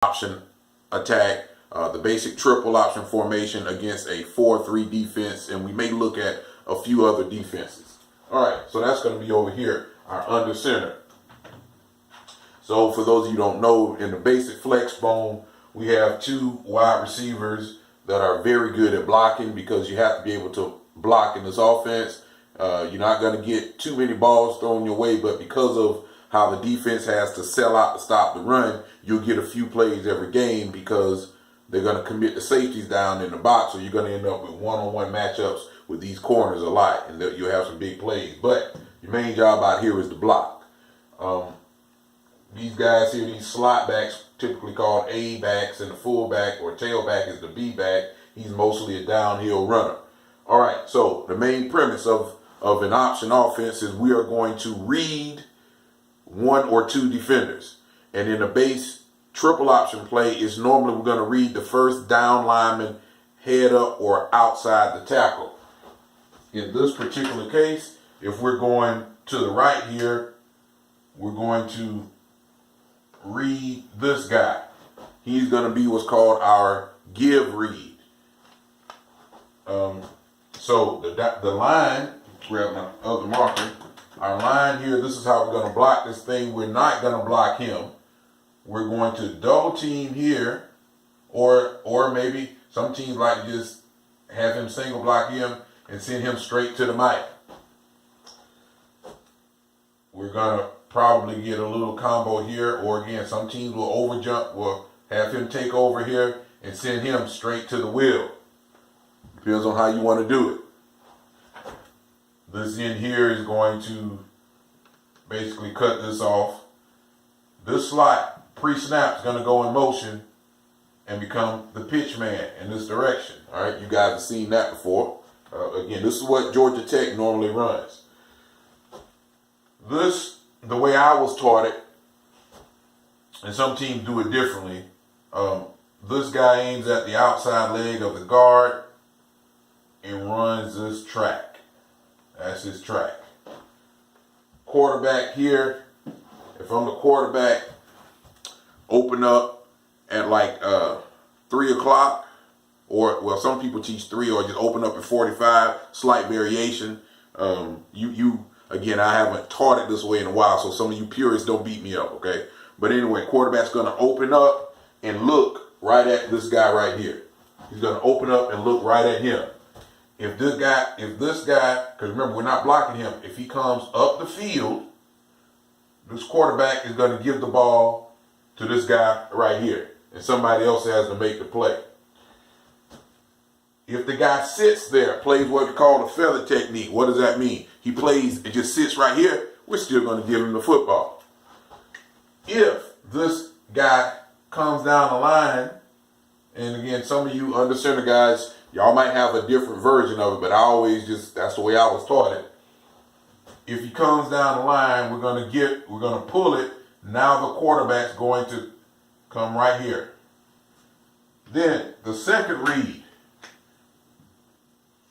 option attack, the basic triple option formation against a 4-3 defense, and we may look at a few other defenses. All right, so that's going to be over here, our under center. So for those of you who don't know, in the basic flex bone, we have two wide receivers that are very good at blocking, because you have to be able to block in this offense. You're not going to get too many balls thrown your way, but because of how the defense has to sell out to stop the run, you'll get a few plays every game because they're going to commit the safeties down in the box, so you're going to end up with one-on-one matchups with these corners a lot, and you'll have some big plays. But your main job out here is to block. These guys here, these slot backs, typically called A backs, and the fullback or tailback is the B back. He's mostly a downhill runner. All right, so the main premise of an option offense is we are going to read one or two defenders. And in a base triple option play, is normally we're going to read the first down lineman head up or outside the tackle. In this particular case, if we're going to the right here, we're going to read this guy. He's going to be what's called our give read. So the line, grab my other marker, our line here, this is how we're going to block this thing. We're not going to block him. We're going to double team here, or maybe some teams like to just have him single block him and send him straight to the mic. We're going to probably get a little combo here, or again, some teams will overjump, will have him take over here and send him straight to the wheel. Depends on how you want to do it. This in here is going to basically cut this off. This slot, pre-snap, is going to go in motion and become the pitch man in this direction. All right, you guys have seen that before. Again, this is what Georgia Tech normally runs. This, the way I was taught it, and some teams do it differently, this guy aims at the outside leg of the guard and runs this track. That's his track. Quarterback here, if I'm the quarterback, open up at like 3 o'clock, or, well, some people teach 3, or just open up at 45, slight variation. Again, I haven't taught it this way in a while, so some of you purists don't beat me up, okay? But anyway, quarterback's gonna open up and look right at this guy right here. He's gonna open up and look right at him. If this guy, because remember, we're not blocking him. If he comes up the field, this quarterback is going to give the ball to this guy right here, and somebody else has to make the play. If the guy sits there, plays what we call the feather technique, what does that mean? He plays and just sits right here, we're still going to give him the football. If this guy comes down the line, and again, some of you under center guys, y'all might have a different version of it, but that's the way I was taught it. If he comes down the line, we're gonna pull it. Now the quarterback's going to come right here. Then the second read,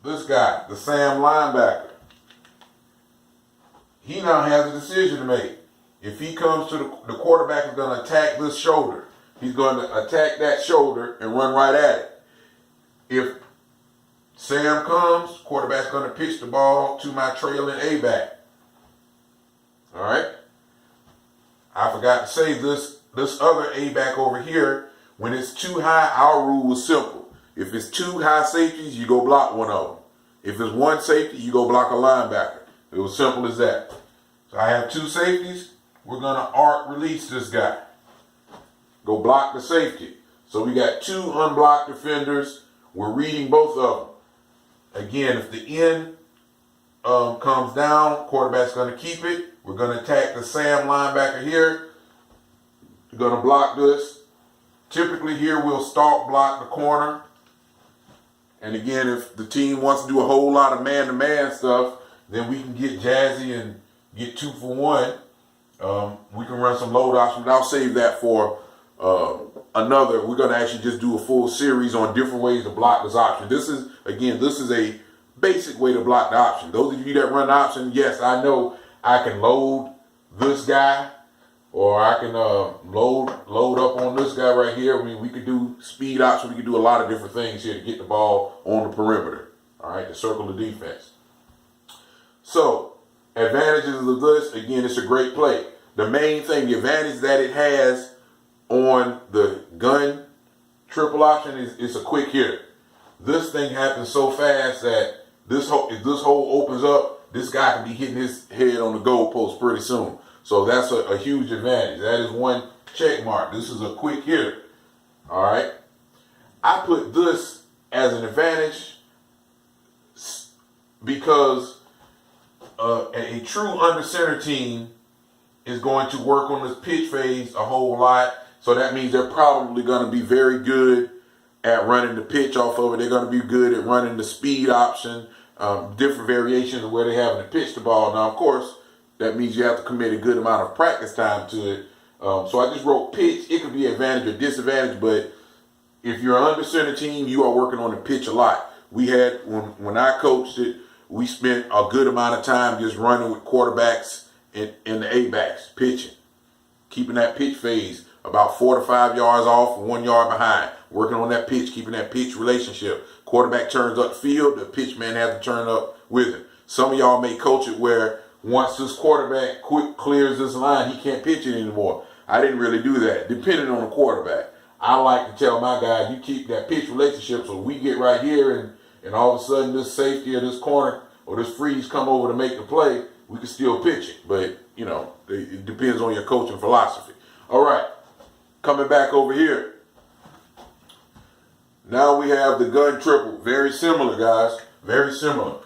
this guy, the Sam linebacker, he now has a decision to make. If he comes to the quarterback is gonna attack this shoulder. He's going to attack that shoulder and run right at it. If Sam comes, quarterback's going to pitch the ball to my trailing A-back. All right? I forgot to say this other A-back over here, when it's too high, our rule was simple. If it's 2 high safeties, you go block one of them. If it's 1 safety, you go block a linebacker. It was simple as that. So I have 2 safeties. We're going to arc release this guy. Go block the safety. So we got 2 unblocked defenders. We're reading both of them. Again, if the end comes down, quarterback's going to keep it. We're going to attack the Sam linebacker here. We're going to block this. Typically here we'll stalk block the corner. And again, if the team wants to do a whole lot of man-to-man stuff, then we can get jazzy and get 2 for 1. We can run some load options, but I'll save that for another. We're going to actually just do a full series on different ways to block this option. This is a basic way to block the option. Those of you that run the option, yes, I know I can load this guy or I can load up on this guy right here. I mean, we could do speed option. We could do a lot of different things here to get the ball on the perimeter. All right, to circle the defense. So, advantages of this, again, it's a great play. The main thing, the advantage that it has on the gun triple option is it's a quick hitter. This thing happens so fast that if this hole opens up, this guy can be hitting his head on the goalpost pretty soon. So that's a huge advantage. That is one check mark. This is a quick hitter. All right. I put this as an advantage because a true under center team is going to work on this pitch phase a whole lot. So that means they're probably going to be very good at running the pitch off of it. They're going to be good at running the speed option, different variations of where they're having to pitch the ball. Now, of course, that means you have to commit a good amount of practice time to it. So I just wrote pitch. It could be advantage or disadvantage, but if you're an under center team, you are working on the pitch a lot. We had, when I coached it, we spent a good amount of time just running with quarterbacks and the A-backs, pitching, keeping that pitch phase about 4 to 5 yards off and 1 yard behind, working on that pitch, keeping that pitch relationship. Quarterback turns up the field, the pitch man has to turn up with him. Some of y'all may coach it where once this quarterback clears this line, he can't pitch it anymore. I didn't really do that, depending on the quarterback. I like to tell my guys, you keep that pitch relationship so we get right here and all of a sudden this safety or this corner or this freeze come over to make the play, we can still pitch it. But, you know, it depends on your coaching philosophy. All right, coming back over here. Now we have the gun triple. Very similar, guys. Very similar.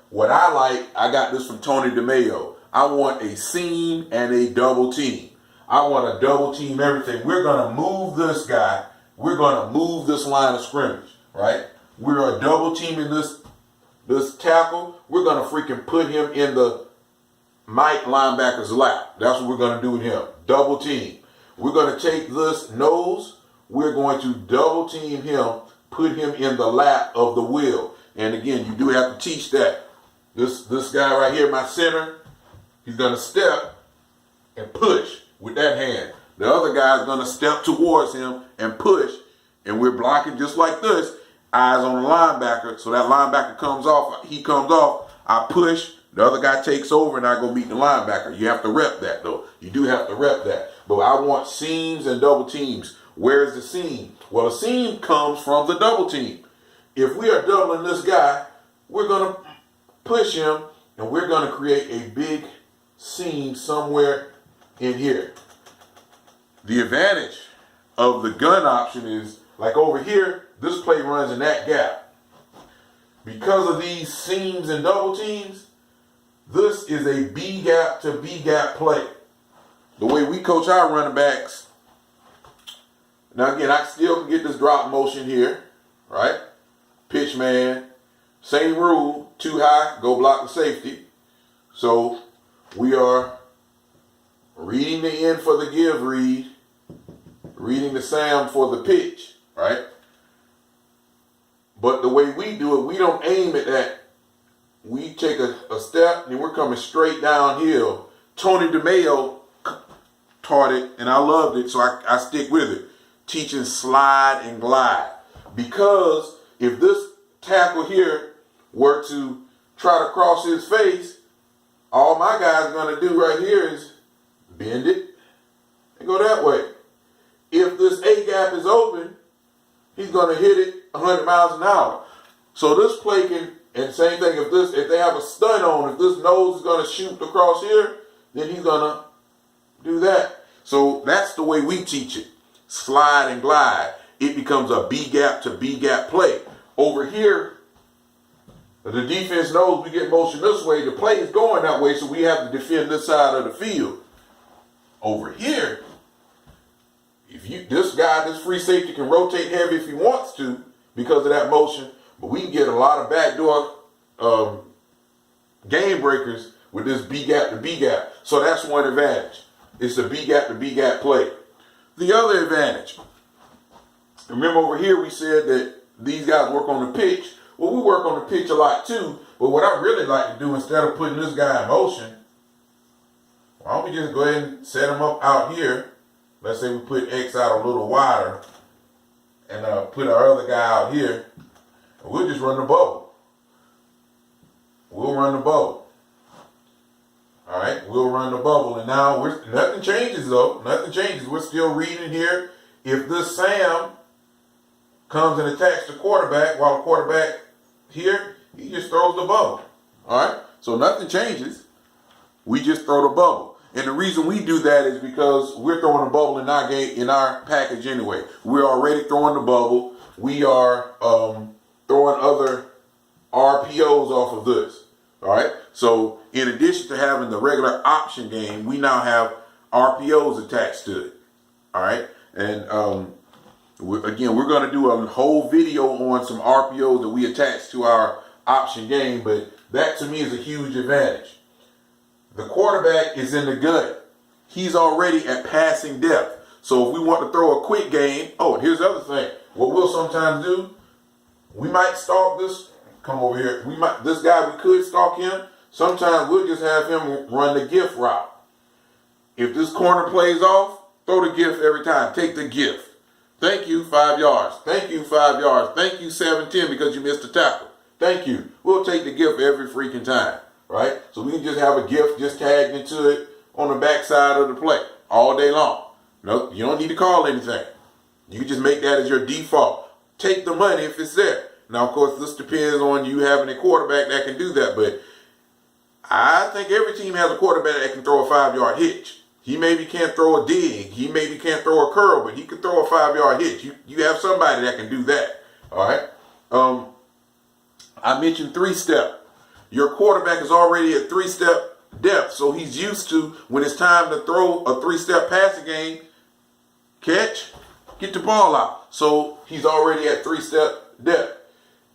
What I like, I got this from Tony DeMayo. I want a seam and a double team. I want to double team everything. We're going to move this guy. We're going to move this line of scrimmage, right? We're double teaming this tackle. We're going to freaking put him in the Mike linebacker's lap. That's what we're going to do with him. Double team. We're going to take this nose. We're going to double team him, put him in the lap of the will. And again, you do have to teach that. This guy right here, my center, he's going to step and push with that hand. The other guy's going to step towards him and push, and we're blocking just like this. Eyes on the linebacker, so that linebacker comes off. He comes off, I push, the other guy takes over, and I go meet the linebacker. You have to rep that, though. You do have to rep that. But I want seams and double teams. Where's the seam? Well, the seam comes from the double team. If we are doubling this guy, we're going to push him, and we're going to create a big seam somewhere in here. The advantage of the gun option is, like over here, this play runs in that gap. Because of these seams and double teams, this is a B gap to B gap play. The way we coach our running backs. Now again, I still can get this drop motion here, right? Pitch man, same rule, too high, go block the safety. So we are reading the end for the give read, reading the sound for the pitch, right? But the way we do it, we don't aim at that. We take a step and we're coming straight downhill. Tony DeMayo taught it and I loved it, so I stick with it. Teaching slide and glide. Because if this tackle here were to try to cross his face, all my guy's going to do right here is bend it and go that way. If this A gap is open, he's going to hit it 100 miles an hour. So this play can, and same thing, if they have a stun on, if this nose is going to shoot across here, then he's going to do that. So that's the way we teach it. Slide and glide. It becomes a B gap to B gap play. Over here, the defense knows we get motion this way. The play is going that way, so we have to defend this side of the field. Over here, this free safety can rotate heavy if he wants to because of that motion, but we can get a lot of backdoor game breakers with this B gap to B gap. So that's one advantage. It's a B gap to B gap play. The other advantage, remember over here we said that these guys work on the pitch. Well, we work on the pitch a lot too, but what I really like to do instead of putting this guy in motion, Why don't we just go ahead and set him up out here? Let's say we put X out a little wider and put our other guy out here. And we'll just run the bubble. We'll run the bubble. All right, we'll run the bubble. And now nothing changes though. Nothing changes. We're still reading here. If this Sam comes and attacks the quarterback while the quarterback here, he just throws the bubble. All right, so nothing changes. We just throw the bubble. And the reason we do that is because we're throwing a bubble in our game, in our package anyway. We're already throwing the bubble. We are throwing other RPOs off of this. All right. So in addition to having the regular option game, we now have RPOs attached to it. All right. And we're going to do a whole video on some RPOs that we attach to our option game. But that to me is a huge advantage. The quarterback is in the gun. He's already at passing depth. So if we want to throw a quick game, and here's the other thing. What we'll sometimes do, we might stalk this. Come over here. This guy, we could stalk him. Sometimes we'll just have him run the gift route. If this corner plays off, throw the gift every time. Take the gift. Thank you, 5 yards. Thank you, 5 yards. Thank you, 7-10 because you missed the tackle. Thank you. We'll take the gift every freaking time. Right? So we can just have a gift just tagged into it on the backside of the play all day long. No, you don't need to call anything. You can just make that as your default. Take the money if it's there. Now, of course, this depends on you having a quarterback that can do that, but I think every team has a quarterback that can throw a 5-yard hitch. He maybe can't throw a dig. He maybe can't throw a curl, but he can throw a 5-yard hitch. You have somebody that can do that. All right. I mentioned 3-step. Your quarterback is already at 3-step depth, so he's used to when it's time to throw a 3-step passing game, catch, get the ball out. So he's already at 3-step depth.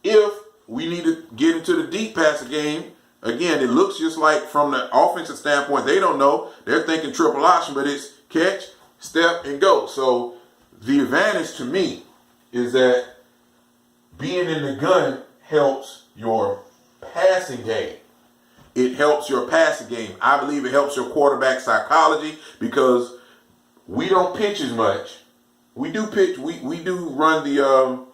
If we need to get into the deep passing game, again, it looks just like from the offensive standpoint, they don't know. They're thinking triple option, but it's catch, step, and go. So the advantage to me is that being in the gun helps your passing game. It helps your passing game. I believe it helps your quarterback psychology because we don't pitch as much. We do pitch. We do run the.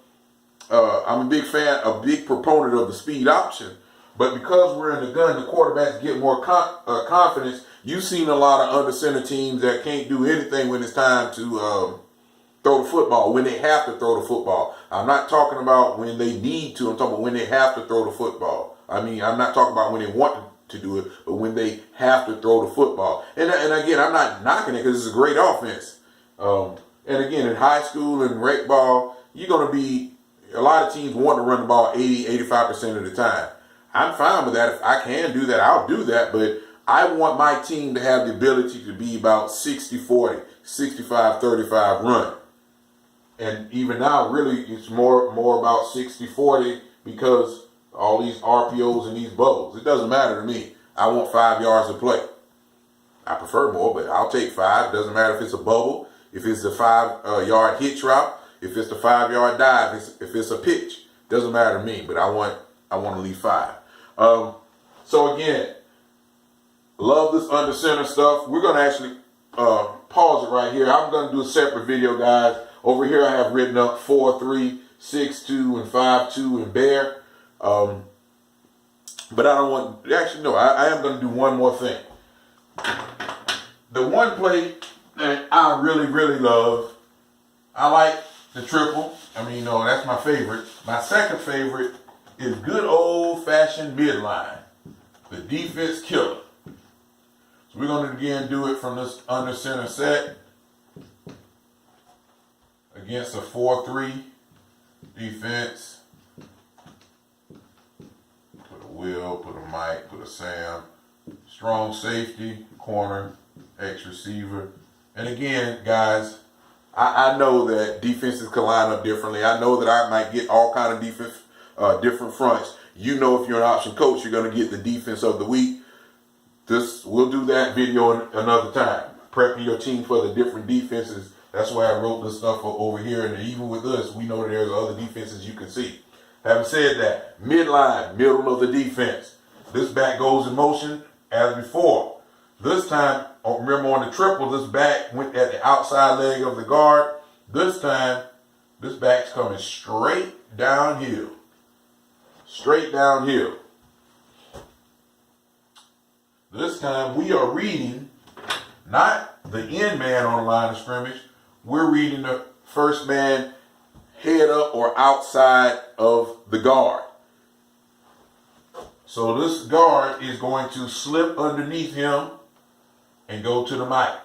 I'm a big proponent of the speed option, but because we're in the gun, the quarterbacks get more confidence. You've seen a lot of under center teams that can't do anything when it's time to throw the football, when they have to throw the football. I'm not talking about when they need to. I'm talking about when they have to throw the football. I mean, I'm not talking about when they want to do it, but when they have to throw the football. And again, I'm not knocking it because it's a great offense. And again, in high school and rec ball, you're going to be, a lot of teams want to run the ball 80-85% of the time. I'm fine with that. If I can do that, I'll do that. But I want my team to have the ability to be about 60-40, 65-35 run. And even now, really, it's more about 60-40 because all these RPOs and these bubbles. It doesn't matter to me. I want 5 yards of play. I prefer more, but I'll take 5. Doesn't matter if it's a bubble, if it's a 5-yard hitch route, if it's the 5-yard dive, if it's a pitch. Doesn't matter to me, but I want to leave 5. So again, love this under center stuff. We're going to actually pause it right here. I'm going to do a separate video, guys. Over here I have written up 4-3, 6-2, and 5-2 and bear. But I don't want, actually no, I am going to do one more thing. The one play that I really, really love, I like the triple. I mean, that's my favorite. My second favorite is good old fashioned midline, the defense killer. So we're going to again do it from this under center set against a 4-3 defense. Will, put a Mike, put a Sam, strong safety, corner, X receiver. And again, guys, I know that defenses can line up differently. I know that I might get all kind of defense, different fronts. You know, if you're an option coach, you're going to get the defense of the week. We'll do that video another time. Prepping your team for the different defenses. That's why I wrote this stuff over here. And even with us, we know that there's other defenses you can see. Having said that, midline, middle of the defense. This back goes in motion as before. This time, remember on the triple, this back went at the outside leg of the guard. This time, this back's coming straight downhill. Straight downhill. This time we are reading not the end man on the line of scrimmage. We're reading the first man head up or outside of the guard. So this guard is going to slip underneath him and go to the mic.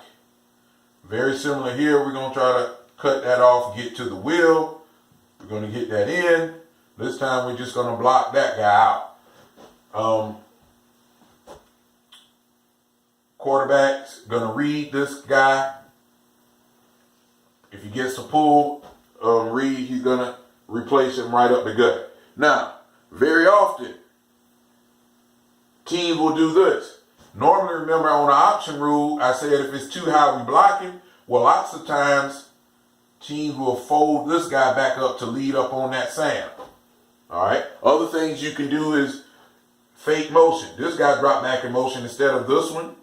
Very similar here. We're going to try to cut that off, get to the wheel. We're going to get that in. This time we're just going to block that guy out. Quarterback's going to read this guy. If he gets a pull, read, he's going to replace him right up the gut. Now, very often, teams will do this. Normally, remember on the option rule, I said if it's too high, we block him. Well, lots of times, teams will fold this guy back up to lead up on that Sam. All right. Other things you can do is fake motion. This guy dropped back in motion instead of this one.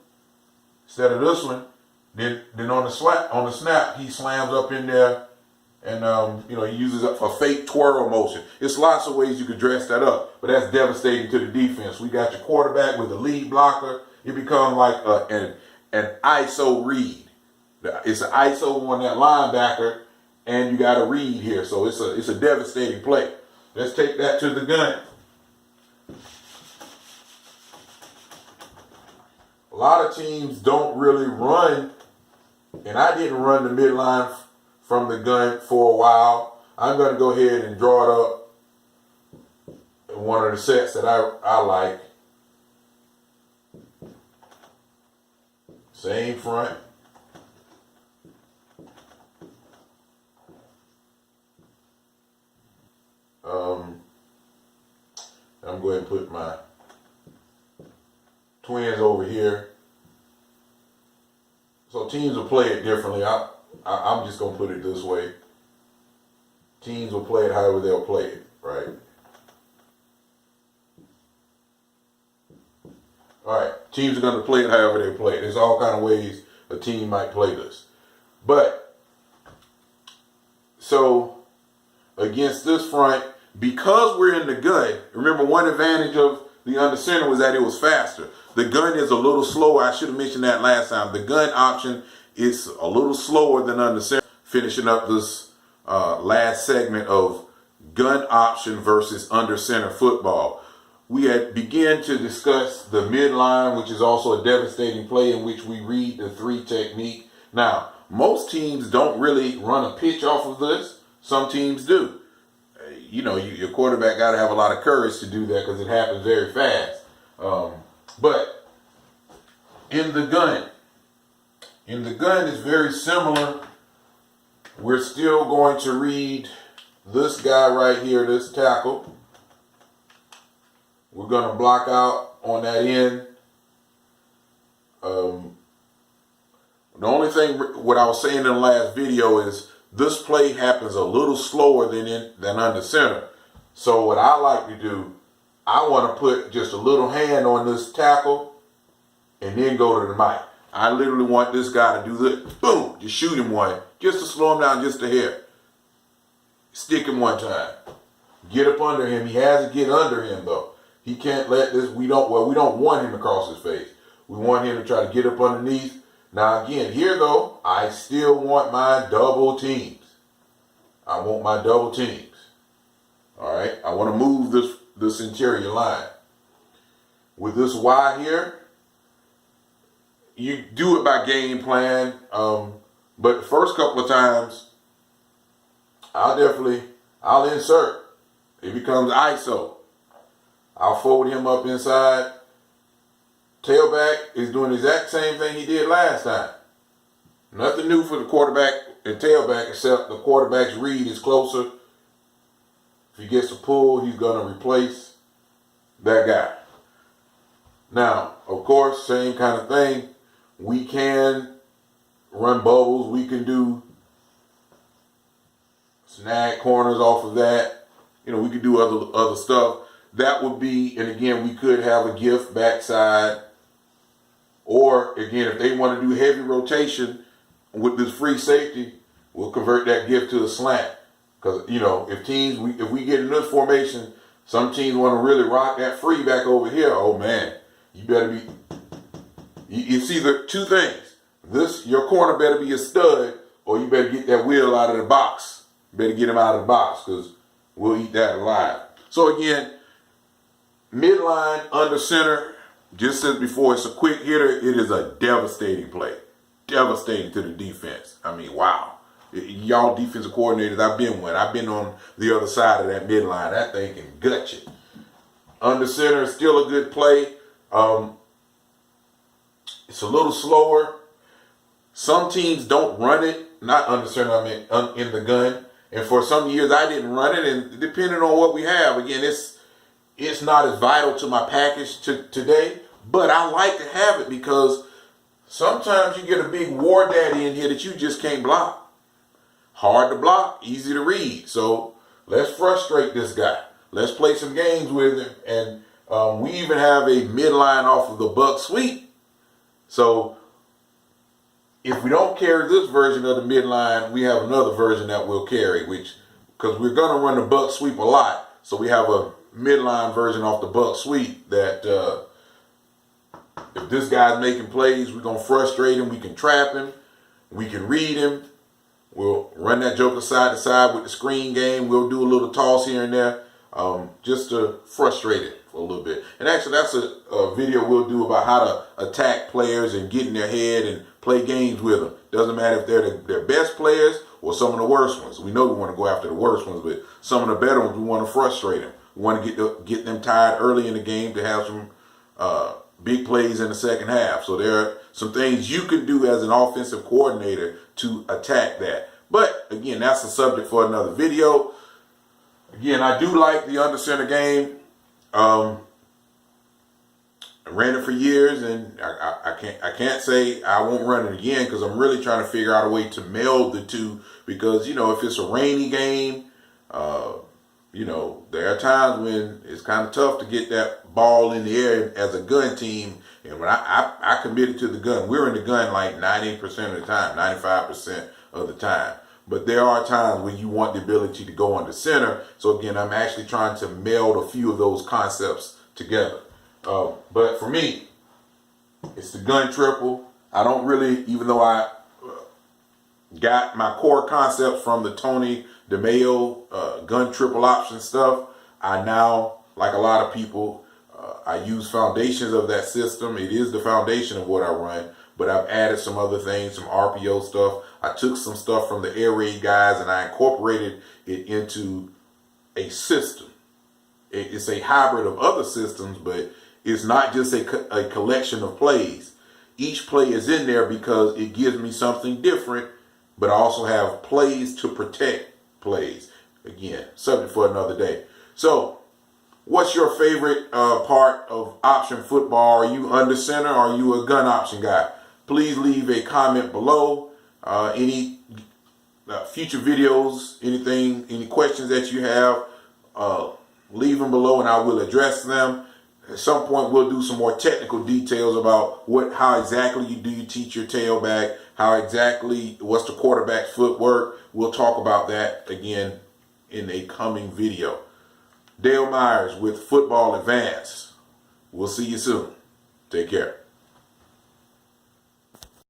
Then on the snap, he slams up in there, and he uses a fake twirl motion. It's lots of ways you could dress that up, but that's devastating to the defense. We got your quarterback with a lead blocker. It becomes like an ISO read. It's an ISO on that linebacker, and you got a read here, so it's a devastating play. Let's take that to the gun. A lot of teams don't really run, and I didn't run the midline from the gun for a while. I'm going to go ahead and draw it up in one of the sets that I like. Same front. I'm going to put my twins over here. So teams will play it differently. I'm just going to put it this way. Teams will play it however they'll play it, right? All right, teams are going to play it however they play it. There's all kind of ways a team might play this. But, so, against this front, because we're in the gun, remember one advantage of the under center was that it was faster. The gun is a little slower. I should have mentioned that last time. The gun option is a little slower than under center. Finishing up this last segment of gun option versus under center football. We had begun to discuss the midline, which is also a devastating play in which we read the 3 technique. Now, most teams don't really run a pitch off of this. Some teams do. Your quarterback got to have a lot of courage to do that because it happens very fast. But in the gun is very similar. We're still going to read this guy right here, this tackle. We're going to block out on that end. The only thing, what I was saying in the last video is this play happens a little slower than under center. So what I like to do, I want to put just a little hand on this tackle and then go to the mic. I literally want this guy to do this. Boom, just shoot him one, just to slow him down just a hair. Stick him one time. Get up under him. He has to get under him though. He can't let this, we don't want him to cross his face. We want him to try to get up underneath. Now again, here though, I still want my double teams. I want my double teams. All right, I want to move this interior line. With this Y here, you do it by game plan. But the first couple of times, I'll insert. It becomes ISO. I'll fold him up inside. Tailback is doing the exact same thing he did last time. Nothing new for the quarterback and tailback except the quarterback's read is closer. If he gets a pull, he's going to replace that guy. Now, of course, same kind of thing. We can run bubbles. We can do snag corners off of that. We could do other stuff. That would be, and again, we could have a gift backside. Or again, if they want to do heavy rotation with this free safety, we'll convert that gift to a slant. Because if we get in this formation, some teams want to really rock that free back over here. Oh man, you better be. It's either two things. Your corner better be a stud, or you better get that wheel out of the box. You better get him out of the box because we'll eat that alive. So again, midline under center. Just as before, it's a quick hitter. It is a devastating play. Devastating to the defense. I mean, wow. Y'all defensive coordinators, I've been one. I've been on the other side of that midline. That thing can gut you. Under center is still a good play. It's a little slower. Some teams don't run it. Not under center, I mean in the gun. And for some years, I didn't run it. And depending on what we have, again, it's not as vital to my package today. But I like to have it because sometimes you get a big war daddy in here that you just can't block. Hard to block, easy to read. So let's frustrate this guy. Let's play some games with him. And we even have a midline off of the buck sweep. So if we don't carry this version of the midline, we have another version that we'll carry, because we're going to run the buck sweep a lot. So we have a midline version off the buck sweep that if this guy's making plays, we're going to frustrate him. We can trap him. We can read him. We'll run that joker side to side with the screen game. We'll do a little toss here and there just to frustrate it for a little bit. And actually, that's a video we'll do about how to attack players and get in their head and play games with them. Doesn't matter if they're their best players or some of the worst ones. We know we want to go after the worst ones, but some of the better ones, we want to frustrate them. We want to get them tired early in the game to have some big plays in the second half. So there are some things you can do as an offensive coordinator to attack that. But again, that's a subject for another video. Again, I do like the under center game. I ran it for years, and I can't say I won't run it again because I'm really trying to figure out a way to meld the two. Because if it's a rainy game, there are times when it's kind of tough to get that ball in the air as a gun team. And when I committed to the gun, we're in the gun like 90% of the time, 95% of the time. But there are times when you want the ability to go under center. So again, I'm actually trying to meld a few of those concepts together. But for me, it's the gun triple. I don't really, even though I got my core concepts from the Tony DeMayo gun triple option stuff, I now, like a lot of people, I use foundations of that system. It is the foundation of what I run, but I've added some other things, some RPO stuff. I took some stuff from the air raid guys and I incorporated it into a system. It's a hybrid of other systems, but it's not just a collection of plays. Each play is in there because it gives me something different, but I also have plays to protect plays. Again, subject for another day. So, what's your favorite part of option football? Are you under center or are you a gun option guy? Please leave a comment below. Any future videos, any questions that you have, leave them below and I will address them. At some point, we'll do some more technical details about how exactly do you teach your tailback, what's the quarterback's footwork. We'll talk about that again in a coming video. Dale Myers with Football Advanced. We'll see you soon. Take care.